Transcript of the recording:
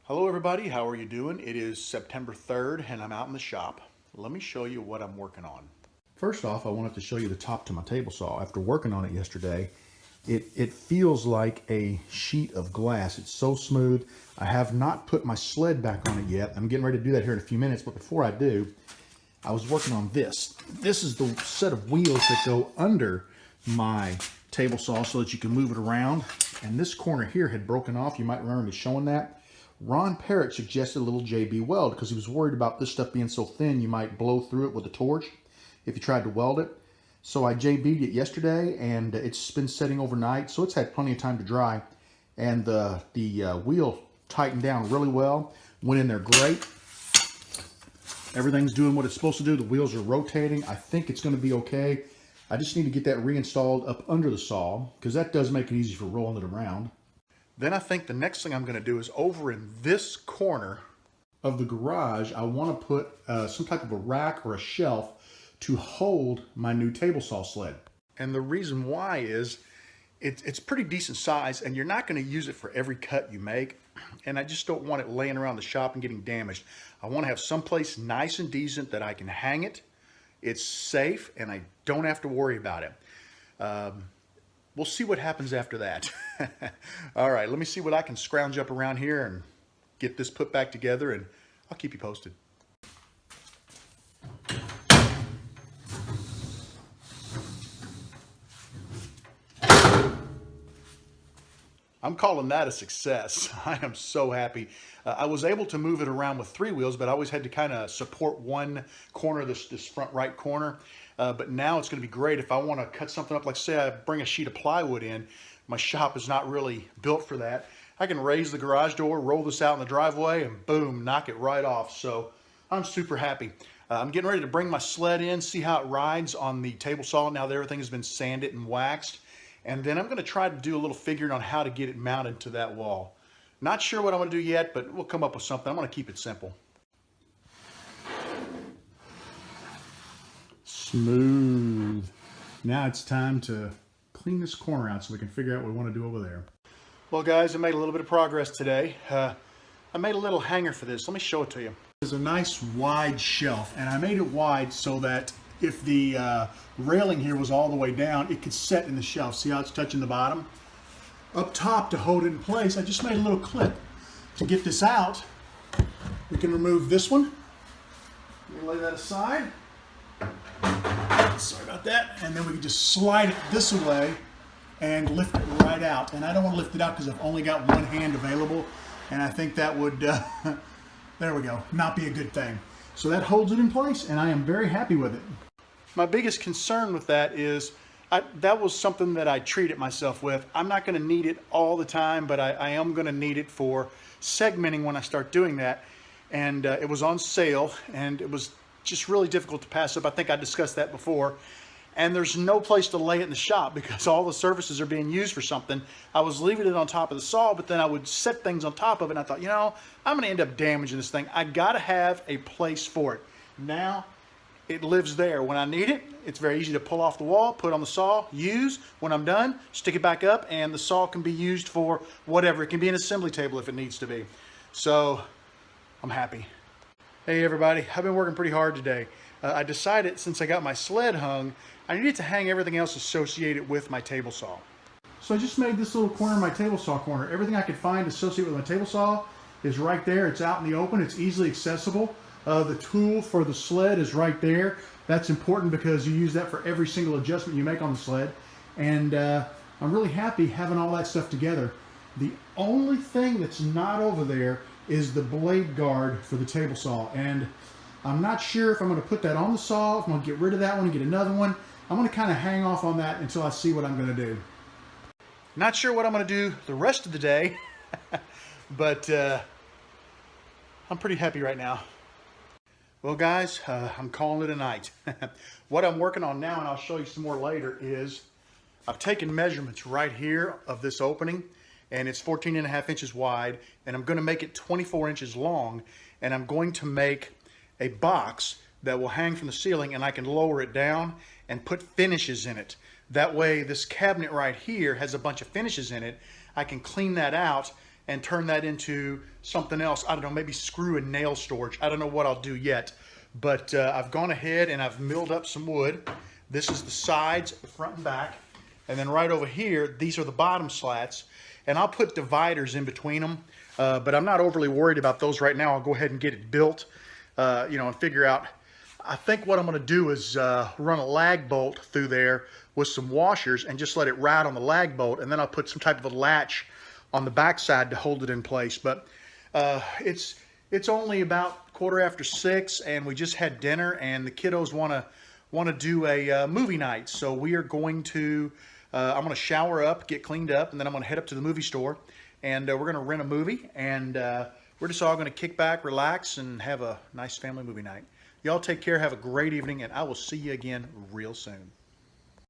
Hello everybody, how are you doing? It is September 3rd and I'm out in the shop. Let me show you what I'm working on. First off, I wanted to show you the top to my table saw. After working on it yesterday, it feels like a sheet of glass. It's so smooth. I have not put my sled back on it yet. I'm getting ready to do that here in a few minutes, but before I do, I was working on this. This is the set of wheels that go under my table saw so that you can move it around. And this corner here had broken off. You might remember me showing that. Ron Parrott suggested a little JB weld because he was worried about this stuff being so thin you might blow through it with a torch if you tried to weld it. So I JB'd it yesterday and it's been setting overnight, so it's had plenty of time to dry. And the wheel tightened down really well, went in there great. Everything's doing what it's supposed to do. The wheels are rotating. I think it's going to be okay. I just need to get that reinstalled up under the saw because that does make it easy for rolling it around. Then I think the next thing I'm going to do is over in this corner of the garage, I want to put some type of a rack or a shelf to hold my new table saw sled. And the reason why is it's pretty decent size and you're not going to use it for every cut you make. And I just don't want it laying around the shop and getting damaged. I want to have someplace nice and decent that I can hang it. It's safe and I don't have to worry about it. We'll see what happens after that. All right, let me see what I can scrounge up around here and get this put back together, and I'll keep you posted. I'm calling that a success. I am so happy. I was able to move it around with 3 wheels, but I always had to kind of support one corner, this front right corner. But now it's going to be great if I want to cut something up, like say I bring a sheet of plywood in. My shop is not really built for that. I can raise the garage door, roll this out in the driveway, and boom, knock it right off. So I'm super happy. I'm getting ready to bring my sled in, see how it rides on the table saw now that everything has been sanded and waxed. And then I'm going to try to do a little figuring on how to get it mounted to that wall. Not sure what I'm going to do yet, but we'll come up with something. I'm going to keep it simple. Smooth. Now it's time to clean this corner out so we can figure out what we want to do over there. Well guys, I made a little bit of progress today. I made a little hanger for this. Let me show it to you. There's a nice wide shelf, and I made it wide so that if the railing here was all the way down, it could set in the shelf. See how it's touching the bottom? Up top, to hold it in place, I just made a little clip. To get this out, we can remove this one. Let me lay that aside. Sorry about that. And then we can just slide it this way and lift it right out. And I don't want to lift it out because I've only got one hand available. And I think that would, there we go, not be a good thing. So that holds it in place, and I am very happy with it. My biggest concern with that is that was something that I treated myself with. I'm not going to need it all the time, but I am going to need it for segmenting when I start doing that. And it was on sale, and it was just really difficult to pass up. I think I discussed that before. And there's no place to lay it in the shop because all the surfaces are being used for something. I was leaving it on top of the saw, but then I would set things on top of it, and I thought, you know, I'm going to end up damaging this thing. I got to have a place for it. Now it lives there. When I need it, it's very easy to pull off the wall, put on the saw, use. When I'm done, stick it back up, and the saw can be used for whatever. It can be an assembly table if it needs to be. So I'm happy. Hey everybody, I've been working pretty hard today. I decided since I got my sled hung, I needed to hang everything else associated with my table saw. So I just made this little corner, my table saw corner. Everything I could find associated with my table saw is right there. It's out in the open. It's easily accessible. The tool for the sled is right there. That's important because you use that for every single adjustment you make on the sled. And I'm really happy having all that stuff together. The only thing that's not over there is the blade guard for the table saw. And I'm not sure if I'm going to put that on the saw, if I'm going to get rid of that one and get another one. I'm going to kind of hang off on that until I see what I'm going to do. Not sure what I'm going to do the rest of the day, but I'm pretty happy right now. Well guys, I'm calling it a night. What I'm working on now, and I'll show you some more later, is I've taken measurements right here of this opening, and it's 14.5 inches wide, and I'm going to make it 24 inches long, and I'm going to make a box that will hang from the ceiling, and I can lower it down and put finishes in it. That way this cabinet right here has a bunch of finishes in it. I can clean that out and turn that into something else. I don't know, maybe screw and nail storage. I don't know what I'll do yet, but I've gone ahead and I've milled up some wood. This is the sides, the front and back. And then right over here, these are the bottom slats. And I'll put dividers in between them, but I'm not overly worried about those right now. I'll go ahead and get it built, you know, and figure out. I think what I'm going to do is run a lag bolt through there with some washers and just let it ride on the lag bolt, and then I'll put some type of a latch on the backside to hold it in place. But it's only about 6:15, and we just had dinner, and the kiddos want to do a movie night. So we are going to. I'm going to shower up, get cleaned up, and then I'm going to head up to the movie store, and we're going to rent a movie, and we're just all going to kick back, relax, and have a nice family movie night. Y'all take care, have a great evening, and I will see you again real soon.